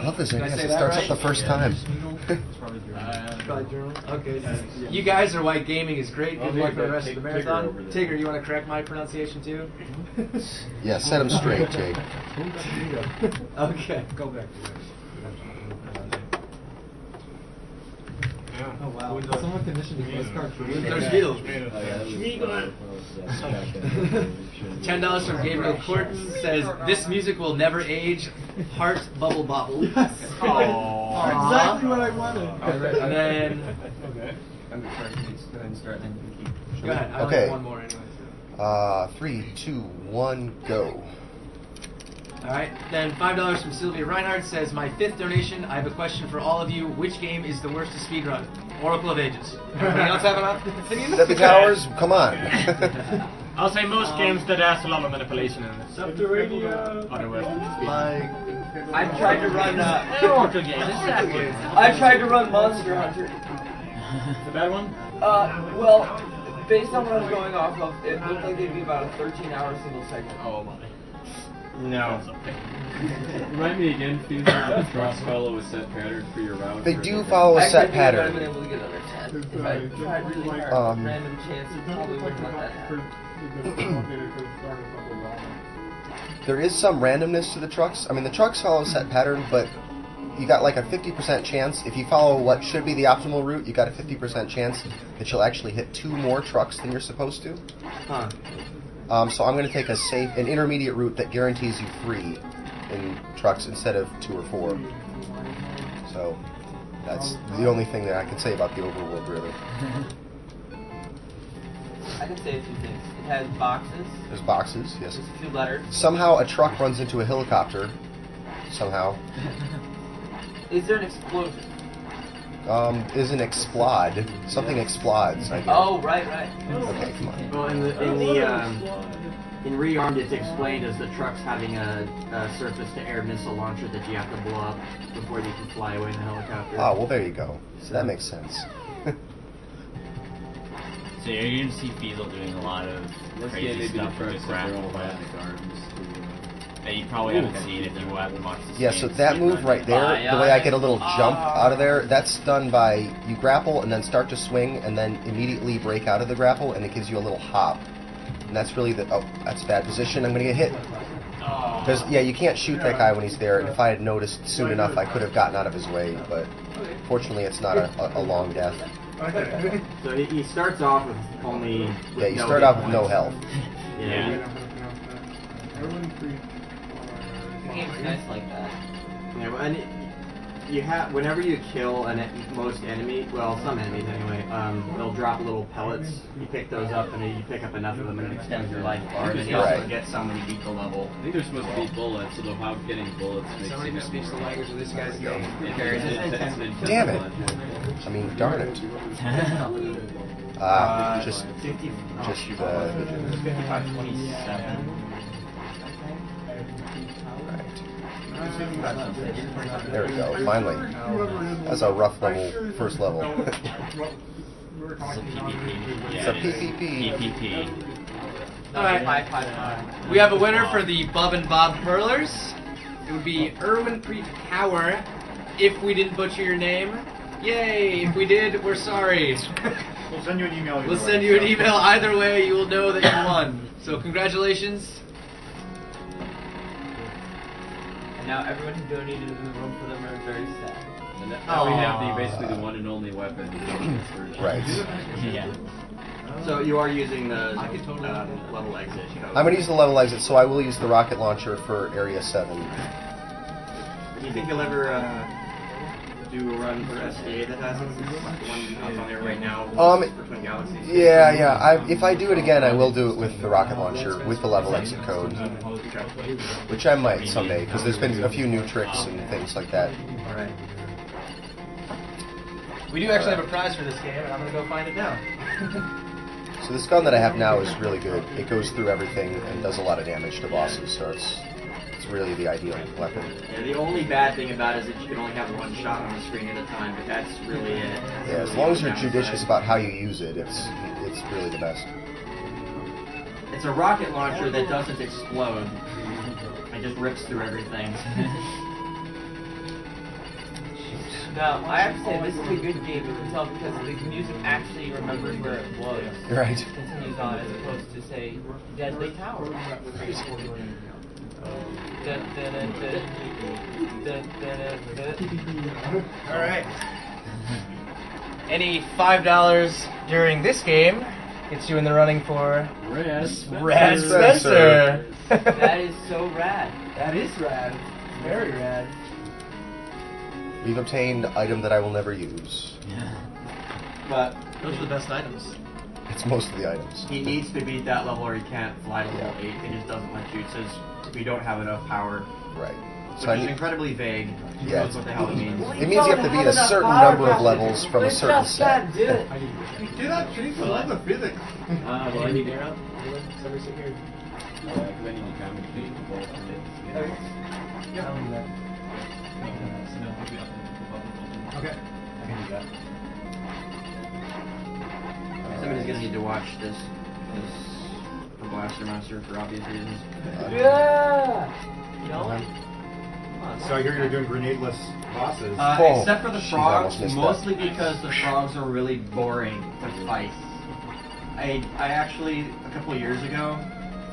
I love this. Did I It say that starts right? up the first time. Okay. You guys are why gaming is great. Good luck for the rest of the marathon. Tigger, you want to correct my pronunciation too? Yeah, set him straight, Tig. Okay. Go back. Oh wow. Someone conditioned the postcard for There's Beatles. $10 from Gabriel Corton says, "This music will never age. Heart bubble bobble." Yes. Exactly what I wanted. And then, Okay. I'm going to go ahead and start, then you can keep. go ahead. I only Okay. have one more anyway. 3, 2, 1, go. All right. Then $5 from Sylvia Reinhardt says, "My 5th donation. I have a question for all of you. Which game is the worst to speedrun? Oracle of Ages." Anybody else have an opinion? Debbie Towers, come on. I'll say most games that has a lot of manipulation in it. Subterranean. Otherwise, I've tried to run. Oracle games. I've tried to run Monster Hunter. The bad one? Well, based on what I'm going off of, it looked like it'd be about a 13-hour single segment. Oh my. No. Remind me again, feasel, that cross follow a set pattern for your route. They do follow a set I've pattern. been able to get another 10. If I tried really hard, random chance, it probably wouldn't let that happen. There is some randomness to the trucks. I mean, the trucks follow a set pattern, but you got like a 50% chance. If you follow what should be the optimal route, you got a 50% chance that you'll actually hit 2 more trucks than you're supposed to. Huh. So I'm going to take an intermediate route that guarantees you 3 in trucks instead of 2 or 4. So that's the only thing that I can say about the overworld, really. I can say a few things. It has boxes. There's boxes, yes. There's a few letters. Somehow a truck runs into a helicopter. Somehow. Is there an explosion? Is an explode. Something explodes, I guess. Oh, right. Okay, come on. Well, in Rearmed, it's explained as the truck's having a surface-to-air missile launcher that you have to blow up before you can fly away in the helicopter. Oh, well, there you go. So that makes sense. So you're going to see Feasel doing a lot of crazy stuff with the grapple that you probably haven't seen if you haven't watched the Yeah, so that move right there, the way I get a little jump out of there, that's done by you grapple and then start to swing and then immediately break out of the grapple and it gives you a little hop. And that's really that's bad position. I'm going to get hit. Because, yeah, you can't shoot that guy when he's there, and if I had noticed soon enough, I could have gotten out of his way, but fortunately it's not a long death. So he starts off with only... Yeah, you start off with no health. Yeah. The game's nice like that. Yeah, well, and whenever you kill most enemy, well, some enemies anyway, they'll drop little pellets. You pick those up, and you pick up enough of them, and it extends your life bar. And you also get some when you beat the level. I think they're supposed to be bullets, so how getting bullets makes Somebody who it speaks the language of this guy's game. Damn it. I mean, darn it. Just 55-27. There we go, finally. That's a rough level, first level. It's a PPP. PPP. Alright. We have a winner for the Bub and Bob Hurlers. It would be Erwin Preet Cower, if we didn't butcher your name. Yay! If we did, we're sorry. We'll send you an email. We'll send you an email. Either way, you will know that you won. So congratulations. And now everyone who donated in the room for them are very sad. And now we have basically the one and only weapon. Right. Yeah. So you are using the level exit. I'm going to use the level exit, so I will use the rocket launcher for Area 7. Do you think you'll ever do a run for SDA that has the one that's on there right now for Twin Galaxies? Yeah. If I do it again, I will do it with the rocket launcher, with the level exit code. Which I might someday, because there's been a few new tricks and things like that. Alright. We do actually have a prize for this game, and I'm going to go find it now. So this gun that I have now is really good. It goes through everything and does a lot of damage to bosses, so it's really the ideal weapon. Yeah, the only bad thing about it is that you can only have one shot on the screen at a time, but that's really it. Yeah, as long as you're judicious about how you use it, it's really the best. It's a rocket launcher that doesn't explode. It just rips through everything. Now, I have to say this is a good game you can tell because the music actually remembers where it was. Right. Continues on as opposed to say Deadly Tower. Alright. Any $5 during this game gets you in the running for Rad Spencer. That is so rad. That is rad. Very rad. We've obtained item that I will never use. But Those are the best items. It's most of the items. he needs to beat that level or he can't fly to level 8. It just doesn't let you. It says we don't have enough power. Right. Which So I is need, incredibly vague. Who Yeah. knows what the hell it means. it means you have to beat a certain number of levels from a certain set. You cannot change the level of physics. Well, I need to. Somebody sit here. I need to commentate the ball. Okay. I can do that. Somebody's gonna need to watch this for Blaster Master for obvious reasons. Yeah! No? So I hear you're doing grenadeless bosses. Oh, Except for the she's frogs, almost missed that. mostly because the frogs are really boring to fight. I actually, a couple of years ago,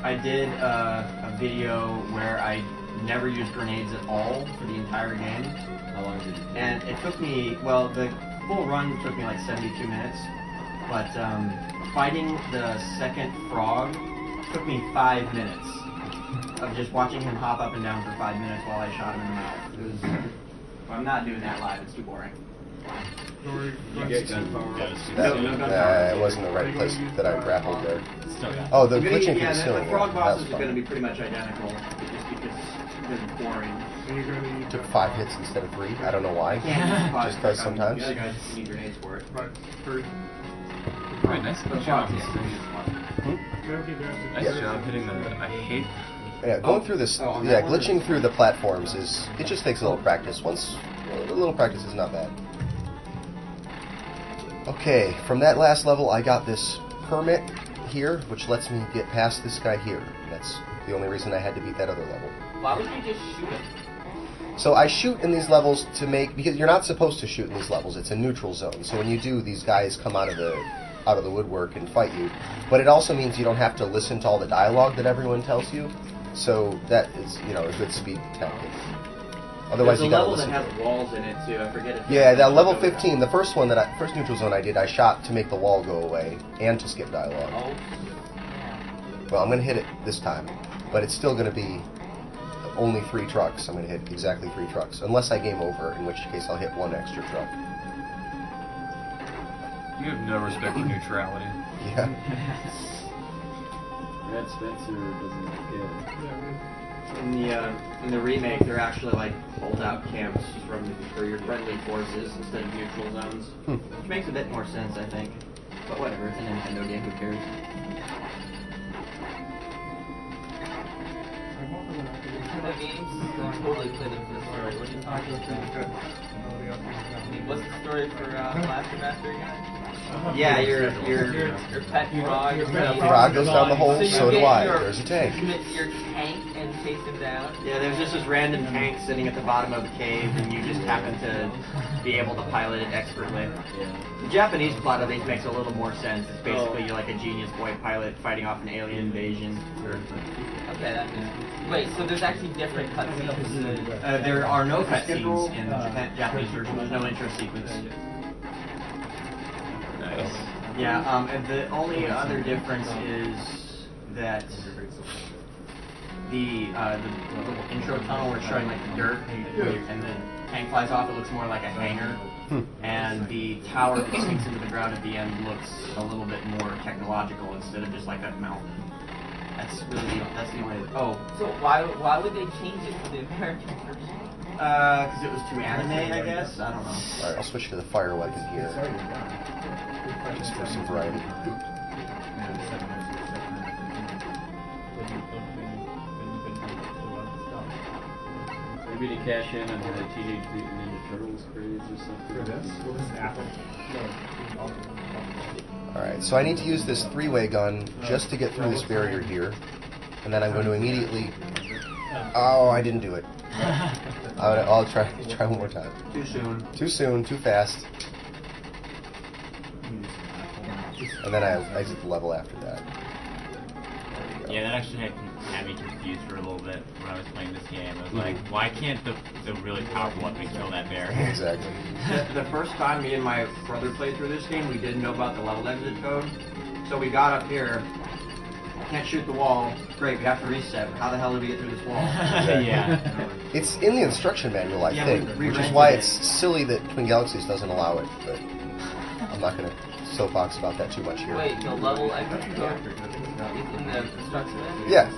I did a video where I never used grenades at all for the entire game. How long did it take? And it took me, well, the full run took me like 72 minutes, but fighting the second frog took me 5 minutes of just watching him hop up and down for 5 minutes while I shot him in the mouth. It was, I'm not doing that live, it's too boring. You get gunpowder. It wasn't the right place that I grappled there. Still got it. Oh, the I'm gonna- glitching yeah, thing's still the frog that was bosses are fun. going to be pretty much identical, just because they're boring. Took 5 hits instead of 3. I don't know why. Just because sometimes. The other guys just need grenades for it. Right, nice job. Nice Yeah. job hitting the. I hate. Yeah, going through this, on yeah, that one? glitching through the platforms it just takes a little practice. A little practice is not bad. Okay, from that last level I got this permit here, which lets me get past this guy here. That's the only reason I had to beat that other level. Why would you just shoot it? So I shoot in these levels to make, because you're not supposed to shoot in these levels, it's a neutral zone. So when you do, these guys come out of the woodwork and fight you. But it also means you don't have to listen to all the dialogue that everyone tells you. So that is, a good speed tactic. Otherwise, There's you a gotta level that listen. has walls in it too. I forget it. Yeah, that level 15, the first one first neutral zone I did, I shot to make the wall go away and to skip dialogue. Oh. Well, I'm gonna hit it this time, but it's still gonna be only 3 trucks. I'm gonna hit exactly 3 trucks, unless I game over, in which case I'll hit 1 extra truck. You have no respect for neutrality. Yeah. Rad Spencer doesn't get In the remake, they're actually like hold-out camps for your friendly forces instead of neutral zones, which makes a bit more sense, I think. But whatever, it's a Nintendo game. Who cares? The games totally played into the story. What are you talking about? What's the story for Blaster Master again? Yeah, your pet frog. Frog goes down the hole, you so do get I. your- There's a tank. You get your tank and chase him down. Yeah, there's just this random tank sitting at the bottom of the cave, and you just happen to be able to pilot it expertly. The Japanese plot of these makes a little more sense. It's basically you're like a genius boy pilot fighting off an alien invasion. Okay, that makes sense. Wait, so there's actually different cutscenes. There are no cutscenes in the Japanese version. There's no intro sequence. Nice. Yeah, and the only other difference is that the little intro tunnel where it's showing like the dirt and the tank flies off, it looks more like a hangar. And the tower that sinks into the ground at the end looks a little bit more technological instead of just like a mountain. That's the only. Oh, So why would they change it for the American version? because it was too anime, I guess. I don't know. Alright, I'll switch to the fire weapon here, just for some variety. Maybe to cash in on the Teenage Mutant Ninja Turtles craze or something. Alright, so I need to use this 3-way gun just to get through this barrier here, and then I'm going to immediately Oh, I didn't do it. I'll try one more time. Too soon. Too soon, too fast. And then I exit the level after that. Yeah, that actually had me confused for a little bit when I was playing this game. I was like, why can't the really powerful weapon kill that bear? Exactly. The first time me and my brother played through this game, we didn't know about the level exit code. So we got up here, can't shoot the wall, great, we have to reset. How the hell did we get through this wall? Yeah. It's in the instruction manual, I Yeah, think, we which is rented why it. it's silly that Twin Galaxies doesn't allow it, but I'm not going to soapbox about that too much here. Wait, the level exit code is in the instruction manual? Yeah.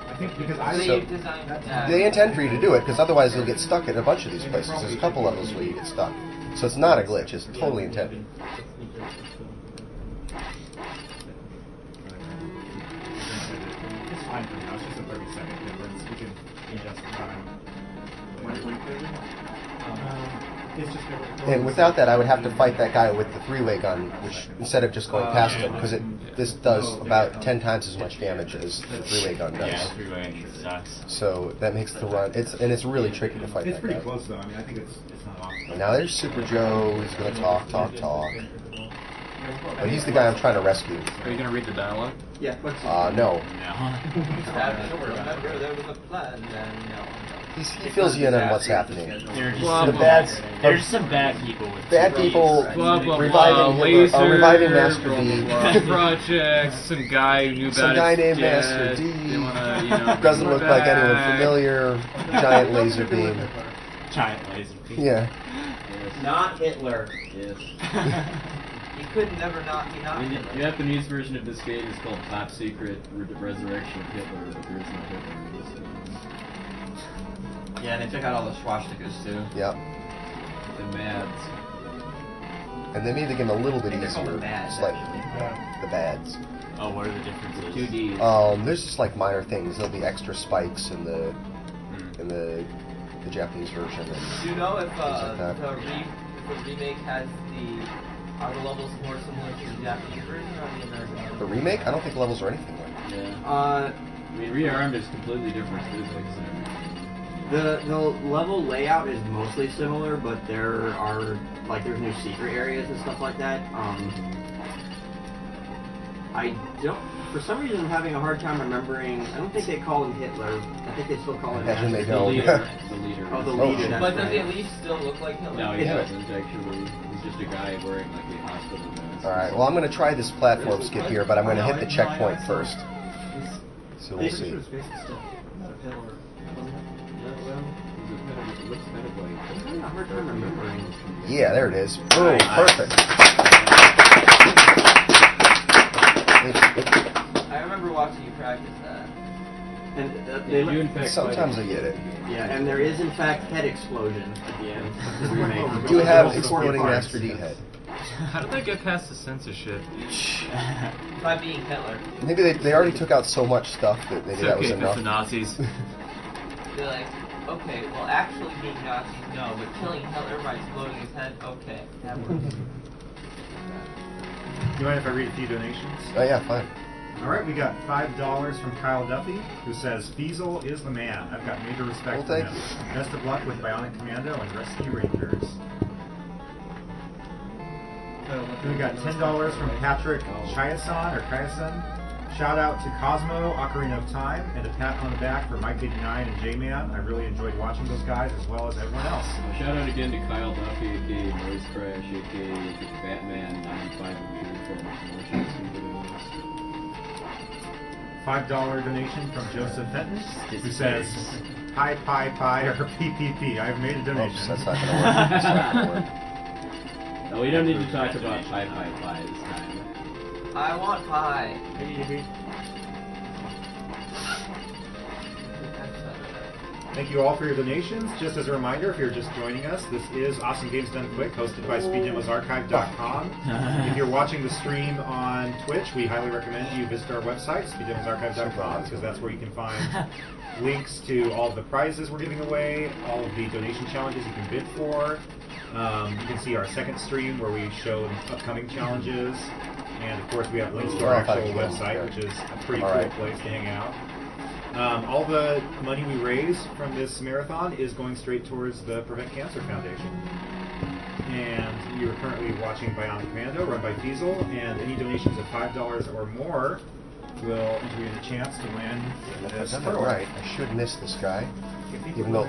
I think because So I you've designed They intend for you to do it, because otherwise you'll get stuck at a bunch of these places. There's a couple levels where you get stuck. So it's not a glitch, it's totally intended. It's fine for now. It's just a 30-second difference. We can adjust the time. It's just And without that, I would have to fight that guy with the three-way gun, which instead of just going past him, because this does about 10 times as much damage as the three-way gun does. Yeah, three-way sucks. So that makes the run. It's really tricky to fight It's that pretty guy. close though. I mean, I think it's not awful. And now there's Super Joe. He's gonna talk. But he's the guy I'm trying to rescue. Are you gonna read the dialogue? Yeah, what's No. No. Remember, there was a plan, and no. He fills you in on what's happening. They're just, Blah, The blah. bad, there's some bad people with bad people Blah, blah, reviving blah, Hitler, laser, reviving Master blah, D. blah, blah, projects, some guy who knew about Some guy his named jet. Master D. They wanna, you know, Doesn't bring look him like anyone back. familiar. Giant laser beam. giant laser beam. Yeah. Not Hitler. Yes. You could never not be not I mean, Hitler. the Japanese version of this game is called Top Secret Resurrection of Hitler, but there is no Hitler in this game. Yeah, and they took out all the swastikas too. Yep. The Mads. And they made the game a little bit They're called easier. the Bads, Slightly. actually. The bads. Oh, what are the differences? 2Ds. There's just like minor things. There'll be extra spikes in the Japanese version. Do you know if Things like that. the remake has are the levels more similar to the Japanese version or the American version? The remake? I don't think levels are anything like Yeah. Uh, I mean, Rearmed is completely different physics and everything. the level layout is mostly similar, but there are there's new secret areas and stuff like that. I don't. For some reason, I'm having a hard time remembering. I don't think they call him Hitler. I think they still call him. Imagine they The don't. leader. The leader. Oh, the Oh, leader. shit. That's But does right. he at least still look like Hitler? No, he Yeah. doesn't actually. He's just a guy wearing like a hospital mask. Alright, well I'm going to try this platform skip here, but I'm going to hit the checkpoint first. So we'll see. It looks kind of like. I'm having a hard time remembering. Yeah, there it is. Boom, perfect. I remember watching you practice that. And You in fact Sometimes I get it. yeah, and there is in fact head explosion at the end of the remake. We do have Most exploding important Master D head. How did they get past the censorship? By being Hitler. Maybe they already took out so much stuff that maybe that was enough. the Nazis. They're like, okay, well actually being Nazis, no, but killing Hitler by exploding his head, okay, that works. You mind if I read a few donations? Oh yeah, fine. All right, we got $5 from Kyle Duffy, who says, Feasel is the man. I've got major respect Well, for thank him. you. Best of luck with Bionic Commando and Rescue Rangers. We got $10 from Patrick Chiason, or Chiason. Shout out to Cosmo, Ocarina of Time, and a pat on the back for Mike 89 and J-Man. I really enjoyed watching those guys as well as everyone else. Shout out again to Kyle Duffy, aka Noise Crash, aka Batman 95 $5 donation from Joseph Fenton, who says, Hi, Pie, Pie, or PPP. I've made a donation. Oops, that's not going to work. That's not going to work. No, we don't need to talk about Pie this time. I want pie. Thank you all for your donations. Just as a reminder, if you're just joining us, this is Awesome Games Done Quick, hosted by SpeedDemosArchive.com. If you're watching the stream on Twitch, we highly recommend you visit our website, SpeedDemosArchive.com, because that's where you can find links to all of the prizes we're giving away, all of the donation challenges you can bid for, You can see our second stream where we show upcoming challenges, and of course we have links to our actual website, which is a pretty cool place to hang out. All the money we raise from this marathon is going straight towards the Prevent Cancer Foundation. And you are currently watching Bionic Commando, run by Feasel, and any donations of $5 or more will enter you in a chance to win this. If I've done it right, I should miss this guy, even though